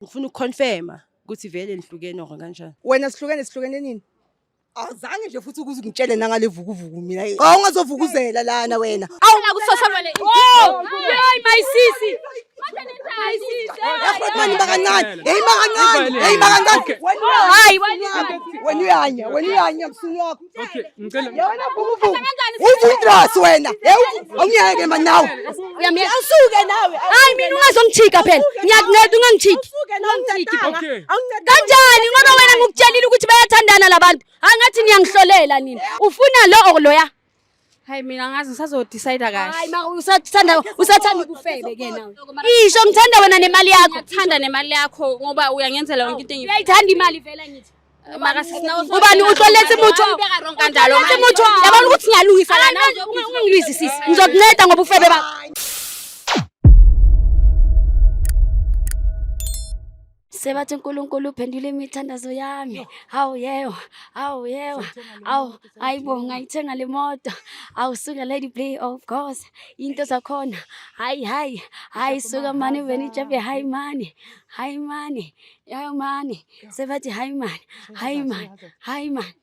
Ngifuna ukuconfirma ukuthi vele nihlukene or kanjani. Wena sihlukene nini? Azange nje futhi ukuze ngitshele nangale vukuvuku mina. Awungazovukuzela lana wena. Awukusosabale. Oh, hey my sisi. Mani bakancane. Hey bakancane. Hayi Wena uyanya msini wakho. Okay, ngicela. Yona vukuvuku. Uyidrasi wena. Awungiyeke manje nawe. uyamyeka. Awusuke nawe. Hayi mina ungazongichika phela. Ngiyakunceda ungangichiki. Okay. Kanjani ngoba wena ngikutshelile ukuthi bayathandana labantu. Angathi niyangihlolela nini. Ufuna lo or loya? Hayi mina ngazi ngisazodecide kahle. Hayi ma usathanda ukufebe ke nawe. Isho ngithanda wena nemali yakho. Ngithanda nemali yakho ngoba uyangenzela yonke into engiyifuna. Uyayithanda imali vela ngithi. Mara sisinawo Ubani uhloletse mutho? kanjalo Uhloletse mutho. Yabona ukuthi ngiyalungisa lana. Ungangilwisi sisi. Ngizokunceda ngoba ufebe bakho. Sebathi uNkulunkulu uphendule imithandazo yami. Hawu yebo. Awu ayibonga ngayithenga le moto. Awusuka Lady Play of course. Into zakhona. Hayi suka mani wena ijabe hayi mani. Yayo mani. Sebathi hayi mani.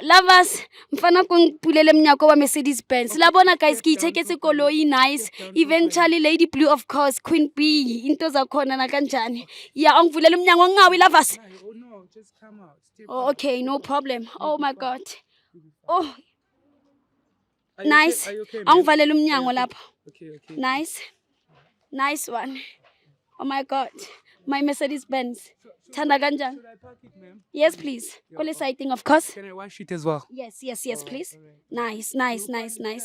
Lovers, mfana kungipulele emnyako wa Mercedes Benz. Labona guys ngiyithekese ikoloyi nice. Eventually Lady Blue of course, Queen B. Into zakhona na kanjani. Ya angivulele umnyango ngawi lovers. Oh no, just come out. Oh, okay, no problem. Oh my god. Oh, Are you nice. okay? Are you okay, man? Angivalele umnyango lapha. Okay. Nice one. Oh my god. My Mercedes Benz. Thanda kanjani? Should I park it, ma'am? Yes, please. Call sighting, of course. Can I wash it as well? Yes, please. Nice. Right?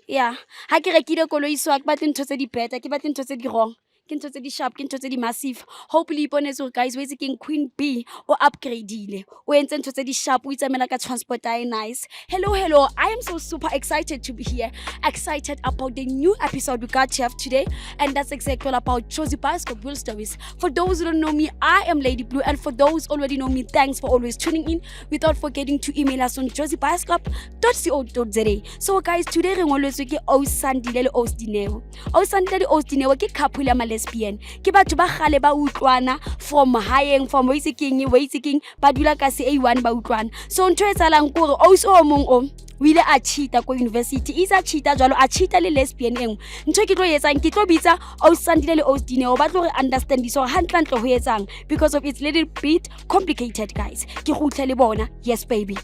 Yeah. Ha ke rekile koloi so ke batle ntho tse di better, ke batle ntho tse di wrong. Ke ntho tse di sharp, ke ntho tse di massive. Hopefully iponetse gore guys we king Queen B o upgradeile. O entse ntho tse di sharp, o itsamela ka transport aye nice. Hello. I am so super excited to be here. Excited about the new episode we got here today, and that's exactly all about Josie Bioscope Real Stories. For those who don't know me, I am Lady Blue, and for those already know me, thanks for always tuning in. Without forgetting to email us on josiebioscope.co.za. So guys, today re ngoletswe ke Osandile le Osdineo. Osandile le Osdineo ke couple ya lesbian. Ke batho ba gale ba utlwana from haeng, from Waiseking ba dula ka se A1 ba utlwana. So ntho etsalang kore o mong o wile a cheata ko university. Isa cheata jwalo a cheata le lesbian engwe. Ntho ke tlo etsang ke tlo bitsa Osandile le Osdineo ba tlo re understand so hantle ho etsang because of it's little bit complicated guys. Ke go utlwa le bona. Yes baby.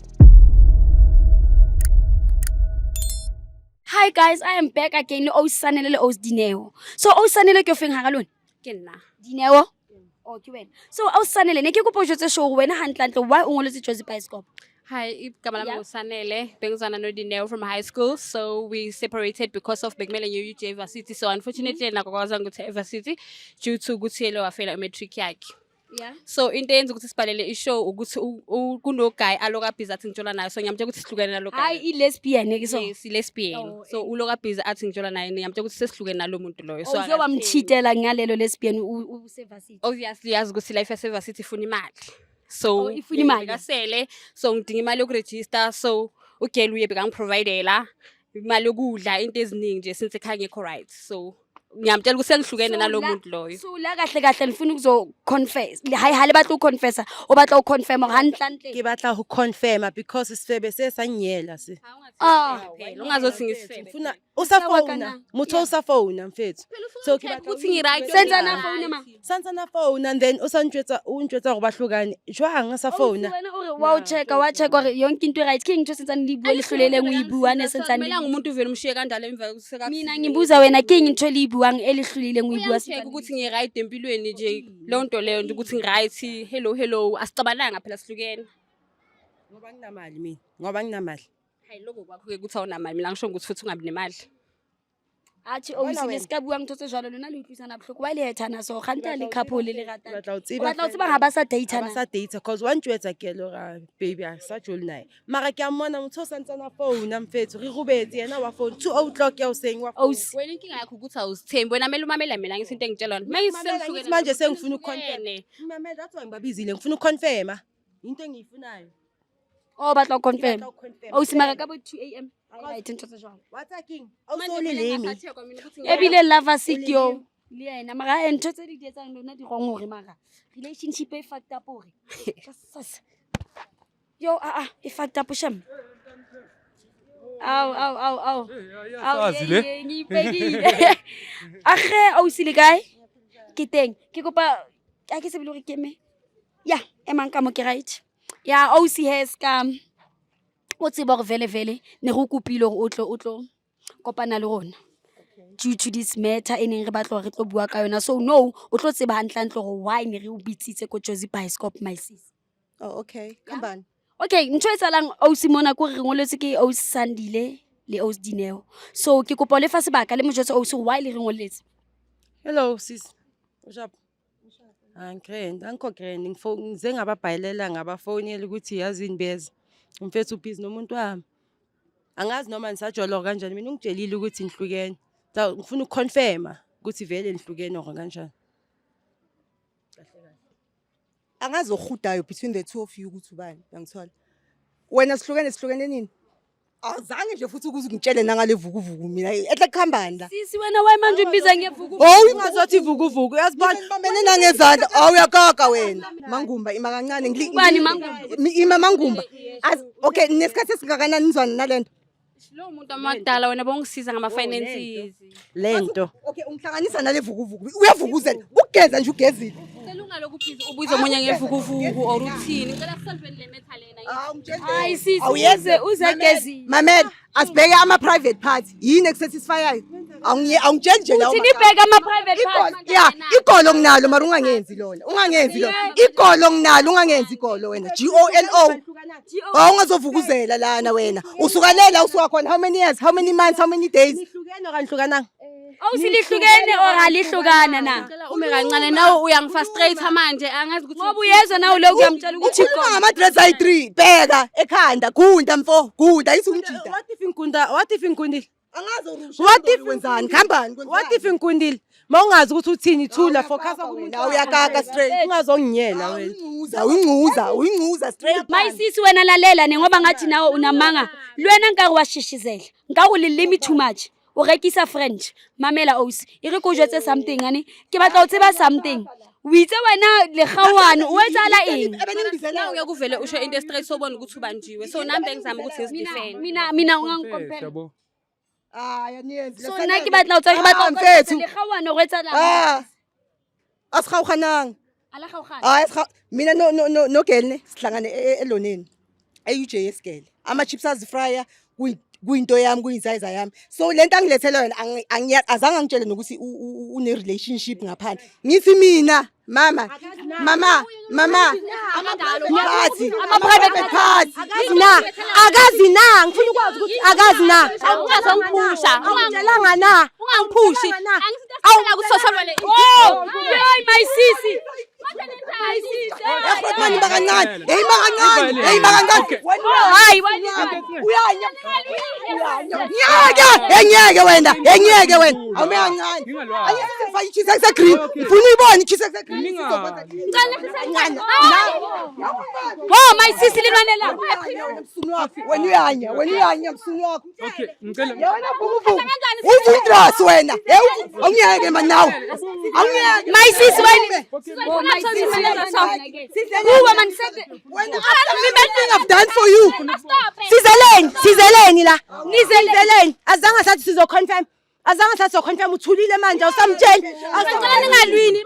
Hi guys, I am back again le Osanele le Osdineo. So Osanele ke ofeng ha ga lona? Ke nna. Dineo? Oh, ke wena. So Osanele ne ke go potjetse show wena hantle why o ngoletse Josie Bioscope? Hi, igama lami uSanele. Bengizana no Dineo from high school. So we separated because of Begmele UJ University. So unfortunately nakwazanga ukuthi University due to ukuthi yelo wafela matric yakhe. Yeah. So into yenza ukuthi sibhalele ishow ukuthi kuno guy aloka busy athi ngitshola naye. So ngiyamtshela ukuthi sihlukene nalo guy. Hayi i lesbian ke so. Yes, lesbian. So uloka busy athi ngitshola naye ngiyamtshela ukuthi sesihlukene nalo muntu loyo. So uzoba mchitela ngalelo lesbian uSevarsity. Obviously yazi ukuthi life yasevarsity ifuna imali. So ifuna imali ngasele so ngidinga imali yokuregister so ugel uye bekangiprovidela imali yokudla into eziningi nje since ekhaya ngekho right. So ngiyamtshela ukuthi sengihlukene nalo muntu loyo. So la kahle ngifuna ukuzo confess. Hayi batla uconfessa o batla uconfirm hanhlanhle. Ke batla ho confirma because sifebe sesanyela se. Phela ungazothi ngisifebe. Ngifuna usafona, mutho usafona mfethu. So ke batla ukuthi ngi-right senza na phone ma. Sansa na phone and then untjwetsa gore ba hlukane. Jwang sa phone. Wena ore wa check gore yonke into right king ntho sentsane le bua le hlolele ngoibuane sentsane. Mina ngumuntu uvela umshiye kanjalo emva kokuthi mina ngibuza wena king ntho le ibuang elihlulile ngoibua sentsane ukuthi ngi-right empilweni nje lonto leyo nje ukuthi ngi-right hello asicabananga phela sihlukene. Ngoba nginamali mina. Ngoba nginamali. Hayi lokho kwakho ke ukuthi awunamali mina ngisho ukuthi futhi ungabi nemali. Athi obusile sikabuwa ngithotse jalo lona le utlwisana bohloko ba le hethana so ganta le couple le ratana. Batla Batla utse ba ga ba sa date na. Ba sa date because one tjwetsa ke lo ga baby a sa jol nae. Mara ke a mmona motho santsa na phone mfethu re rubetse yena wa phone 2:00 ya useng wa phone. Wena inkinga yakho ukuthi awuzithembi wena mele umamela mina ngisinto engitshelana. Manje manje sengifuna ukuconfirm. Mamela that's why ngibabizile ngifuna ukuconfirma into engiyifunayo. Oh batla uconfirm. Usimaka ka bo 2 AM. Right ntotse jalo. What's a king? Awusole lemi. Ebile lover sick yo. Le yena mara ntho tse di etsang lona di gong hore mara relationship e fucked up hore. Yo e fucked up sham. Au. Yazi le. Ngipekile. Akhe awusile kae? Ke teng. Ke kopa a ke se bile gore ke me. Ya, emang ka mo ke right. Ya ausi has come. O tseba gore vele ne go kopile gore o tlo kopana le rona. Due to this matter eneng re batla re tlo bua ka yona, so no o tlo tseba hantlantle gore why ne re o bitsitse ko Jozi Bioscope my sis. Oh, okay. Kambani. Okay, ntho e tsalang ausi mona ko re ngoletse ke ausi Sandile le ausi Dineo. So ke kopa le fa sebaka le mojotse ausi why le re ngoletse. Hello sis. Ujap. Grand, grand. Ngize ngababhayilela ngabafonela ukuthi yazini beze. Umfethu busy nomuntu wami. Angazi noma nisajolo kanjani mina ungitshelile ukuthi nihlukene. Ngifuna ukuconfirma ukuthi vele nihlukene or kanjani. Angazi ohudayo between the two of you ukuthi ubani ngithola. Wena sihlukene nini? Awuzange nje futhi ukuzungitshele nangale vukuvuku mina ehle kuhambani la. Sisi wena why manje ubiza ngevuku? Oh, Ungazothi vukuvuku uyazibona bambene nangezandla. Awu uyakaka wena. Mangumba ima kancane Ubani Mangumba? Ima Mangumba. Okay, nesikhathi singakanani nizwana nalento? Lo muntu amadala wena bongisiza ngama finances. lento. Okay, ungihlanganisa nale vukuvuku. Uyavukuzela. Ukugeza nje ugezile. Cela ungalokhu please ubuze omunye ngevukuvuku or uthini. Ngicela sisolve le matter lena. Hayi sisi Awuyenze uzegezi. Mamela, asibheke ama private parts. Yini ekusatisfyayo? Awungitsheli nje la. Uthini ibheka ama private parts? Yeah, igolo nginalo mara ungangenzi lona. Ungangenzi lona. Igolo nginalo ungangenzi igolo wena. GOLO. Awungazovukuzela lana wena. Usukanela usuka khona how many years? How many months? How many days? Nihlukene or kanihlukananga? Awusilihlukene or alihlukana na? Ume kancane nawe uyangifrustrate manje angazi ukuthi Ngoba uyezwa nawe lokho uyamtshela ukuthi Ukhuluma ngama-dress ayi-3. Bheka ekhanda, gunda mfo, gunda isungijida. What if ngikundile? Angazi What if wenzani? Khambani. What if ngikundile? Mawungazi ukuthi uthini thula focus wena uyakaka straight. ungazonginyela wena. Uyincuza straight. My sisi wena lalela ne ngoba ngathi nawe unamanga. Lwena nka wa shishizela. Nka o le limit too much. O rekisa French. Mamela ausi. E re ko jwetse something ane. Ke batla o tseba something. O itse wena le gawane o etsala eng? nawe uyakuvele usho into straight sobona ukuthi ubanjiwe. So nambe ngizama ukuthi ngizidefend. Mina ungangicompare. Yabo. Yaniyenzi. So nna ke batla o tswa ke batla o mfethu. le gawane o etsala. Asigawugananga. Ala gaugana. Hayi mina no girl ne sihlangane eloneni. EUJS girl. Ama chips azifryer kuyinto yami kuyinsize yami. So lento angilethela yona azange ngitshele nokuthi une relationship ngaphandle. Ngithi mina mama party Ama private parts. Akazi na ngifuna ukwazi ukuthi akazi na. Ungazongiphusha. Ungitshelanga na. Ungangiphushi. Angizithathela ukuthi sosobele. Oh, yey my sisi. Mani bakancane. Hey bakancane. Hayi Engeke wena. Awume kancane. Ayisifa ichisa segreen. Ufuna uyibona ichisa segreen. Oh my sisi limanela. Wena uyanya msunu wakho. Okay, ngicela. Yena vukuvuku. Uvudrass wena. Awungeke manawo. Awungeke. My sisi wena. Oh my sisi. Kuba man sete. Wena everything I've done for you. Sizeleni la. Nizeleni. Azange sathi sizoconfirm. Azange sathi sizoconfirm uthulile manje awusamtsheli. Acela ningalwini.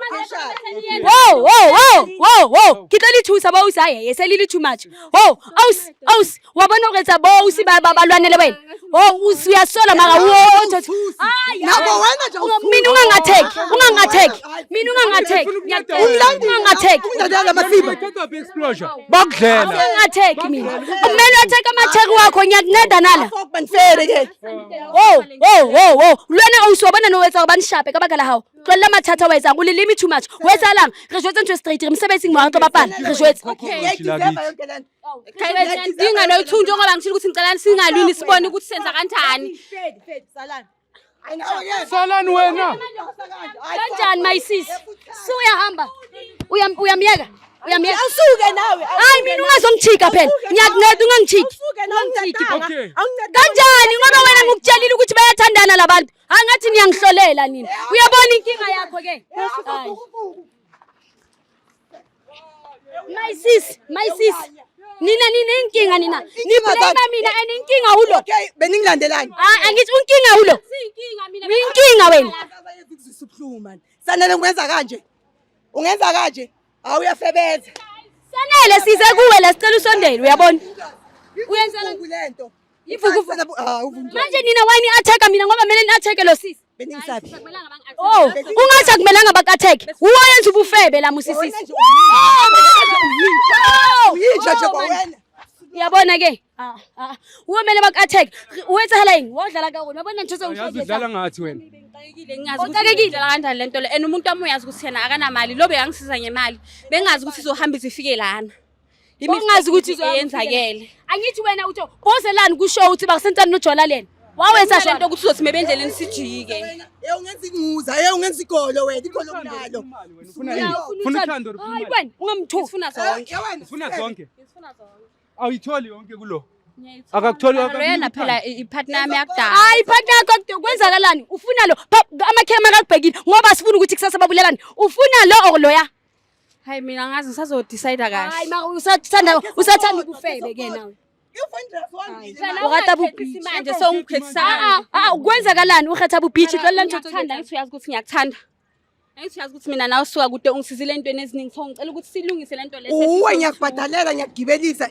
Whoa. Kitali thusa ba usaye yeselili too much. Oh, aus. Wabona ukwenza bo usibalwanele wena. Oh, usiyasola maka wo. Nabo wena nje Mina ungangatheki. Mina ungangatheki. Ungangatheki. Undadala masiba. Kodwa be explosion. Bakudlela. Ungangatheki mina. Kumele watheka amatheki wakho ngiyakuneda nala. Banifere ke. Oh. Lwena awusobona nowetsa ba nishape ka baka la hao. Tlolla mathatha wa etsa go le limit too much. Wa etsalang? Re jwetsa ntwe straight re msebetsing mo hatlo bapala. Re jwetsa. Dinga no thunjo ngoba ngishilo ukuthi ngicela singalwini sibone ukuthi senza kanjani. Salani wena. Kanjani my sis? Suyahamba. Uyamyeka. Awusuke nawe. Hayi mina ungazongichika phela. Ngiyakuneda ungangichiki. Awusuke nawe. Okay. Kanjani ngoba wena ngikutshelile ukuthi bayathandana labantu. Angathi niyangihlolela nina. Uyabona inkinga yakho ke? Hayi. My sis. Nina inkinga nina. Niblame mina and inkinga ulo. Okay, beningilandelani. Angithi unkinga ulo. Uyinkinga wena. Usubhlungu man. Sanele ungenza kanje. Ungenza kanje. Awuyafebeza. Sanele size kuwe la sicela usondele uyabona. Uyenzela lento. Ivuku. Manje nina wayini attack mina ngoba mina ni attack lo sisi. Beningisathi. Oh, ungathi akumelanga bakatheke. Uyenza ubufebe la musisisi. Uyinjaje kwawena. Uyabona ke? Uwamele bakatheke. Uwenza hala yini? Wodlala kakhulu. Uyabona ntose Uyazi udlala ngathi wena. Ngingazi kanjani lento le and umuntu wami uyazi ukuthi yena akanamali lo beyangisiza ngemali bengazi ukuthi izohambisa ifike lana Ungazi ukuthi iyenzakele angithi wena utho bozelani kushow ukuthi bakusentani nojola lena wawenza lento shona ukuthi uzothi mebendleleni sijike Ungenza inguza, ungenza igolo wena, igolo kunalo. Ufuna uthando ufuna hayi imali. wena ungamthuki ufuna zonke Ufuna zonke. Awuyitholi yonke kulo. Akakutholi yena phela ipartner yami yakudala hayi partner yakho kwenzakalani ufuna lo amakhema akubhekile ngoba sifuna ukuthi kusasa babulelani ufuna lo or loya hayi mina ngazi ngisazo decide kahle hayi usathanda ubufebe ke nawe uqhatha manje so ungikhethisa kwenzakalani ukhetha beach lola nje uthanda ngithi uyazi ukuthi ngiyakuthanda ngithi uyazi ukuthi mina nawe usuka kude ungisizile entweni eziningi so ngicela ukuthi silungise lento lesi uwe ngiyakubhadalela ngiyakugibelisa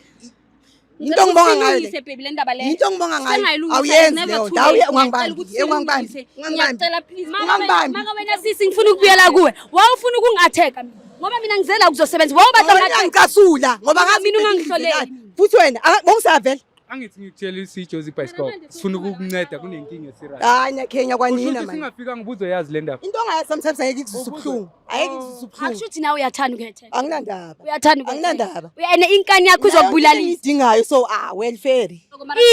into ngibonga ngayo le le ndaba le into ngibonga ngayo awuyenzi leyo ndawo ungangibambi ngiyacela please maka wena sisi ngifuna ukubuyela kuwe wawufuna ukungatheka mina ngoba mina ngizela ukuzosebenza wawubatha ngicasula ngoba ngazi mina ungangihlolela futhi wena bongisavela Angithi ngikutshela isiJozi bicycle. Sifuna ukukunceda kunenkinga esiright. hayi nyakhenya kwanina Uthi man singafika ngibuzo yazi le ndaba. into ongayazi sometimes ngeke ikuzisubhlungu ayeke ikuzisubhlungu akushuthi nawe uyathanda ukuhetha anginandaba uyathanda anginandaba uyena inkani yakho uzokubulalisa idingayo so welfare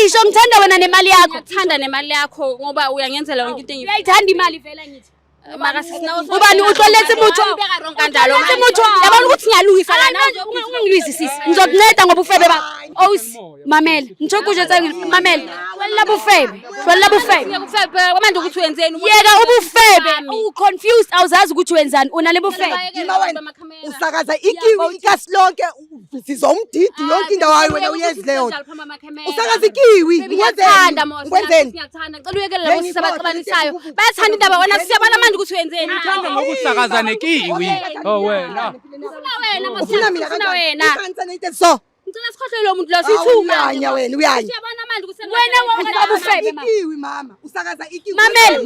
isho ngithanda wena nemali yakho ngiyakuthanda nemali yakho ngoba uyangenzela yonke into uyayithanda imali vela ngithi mara sisinawo ubani uhloletse mutho kanjalo mutho yabona ukuthi ngiyalungisa lana ungilwisi sisi ngizokunceda ngoba ufebe bakho mamela ngichokuje mamela wela bufebe manje ukuthi wenzeni yeka ubufebe uconfused awuzazi ukuthi wenzani unale bufebe Ima wena usakaza ikiwi ikasi lonke sizomdidi yonke indawo yayo wena uyenzi leyo usakaza ikiwi ngiyathanda ukwenzeni ngiyathanda ngicela uyekele labo sisi abaxabanisayo bayathanda indaba wena siyabona manje ukuthi wenzeni Uthanda ngokusakaza nekiwi. Oh wena. ufuna mina ufuna wena kantsana into so ngicela sikhohlele lo muntu lo sithuma uyanya wena uyanya siyabona manje ukuthi wena wabufebe ikiwi mama usakaza ikiwi mamel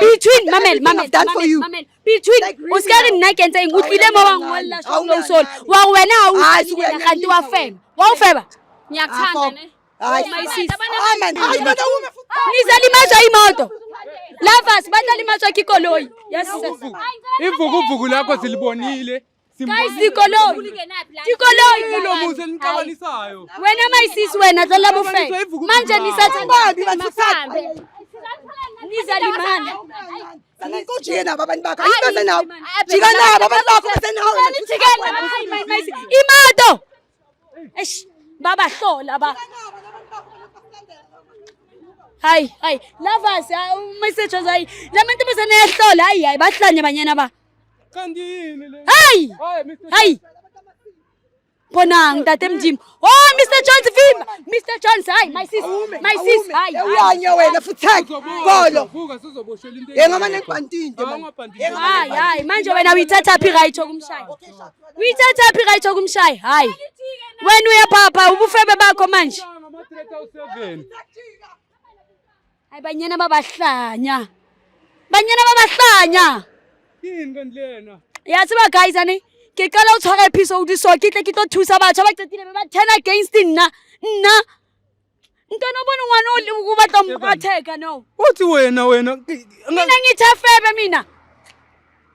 between I've done for you. between usikari ninakenza ingutlile moba ngola sholo usol wa wena awusiyena kanti wafeba wawufeba ngiyakuthanda ne hayi nizalimazwa imoto lavas batalimazwa kikoloyi yes Ivukuvuku lakho silibonile. guys ikoloyi Lo muze niqabanisayo. wena my sis wena dlala bufebe manje nisathanda nizalimana Ujike nabo abantu bakho ayibase nawo jika nabo abantu bakho bese nawo imoto eish baba hlola ba hayi lovers message hayi labantu bese neyahlola hayi bahlanye abanyana ba Kanti yini le? hayi bona ngitate mjimo oh Mr Jones vimba Mr Jones hayi my sis hayi uyanya wena futhi golo Vuka sizoboshela into. yengama nebhantinde hayi manje wena uyithatha phi right okumshaya uyithatha phi right okumshaya hayi wena uyaphapha ubufebe bakho manje hayi banyana babahlanya Yini kanti lena? yazi ba guys ane ke qala o tshwara episode di so ke tle ke tlo thusa batho ba qetile ba 10 against nna ntona bona ngwana o batla mqatheka no Uthi wena mina ngithafebe mina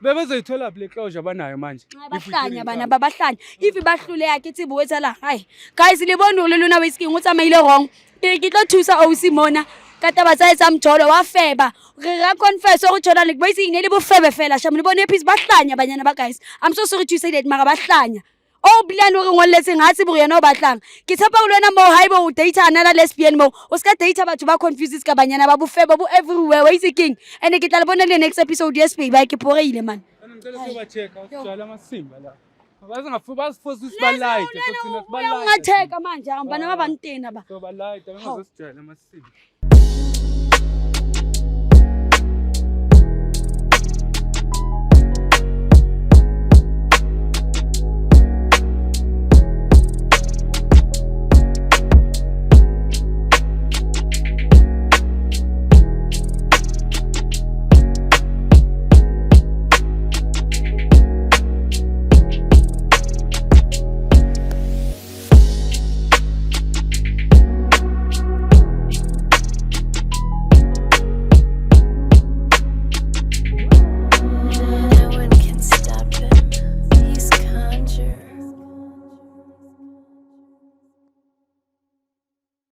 bebezoyithola black closure abanayo manje. bahlanya bana babahlanya if bahlule yakhe tsibo wetsa la hayi guys libona lona whisky ngutsamayile wrong ke tlo thusa Osimona ka taba tsa etsa mjolo wa feba re ra confess go tshona le boisi ine le bofebe fela sha mo le bone epiece bahlanya banyana ba guys I'm so sorry to say that mara bahlanya o bilane o re ngolletseng ha se bore yena o batlang ke tshepa ho lwena mo ha ibe o data another lesbian mo o ska data batho ba confused ka banyana ba bofebe bo everywhere wa itse king ene ke tla le bona le next episode yes baby ke poreile man ngicela soba-check-a usijwayele amasimba la bazifosa usibalaite ungatheka manje bana ba bantena ba sobalaite bengazosijwayela amasimba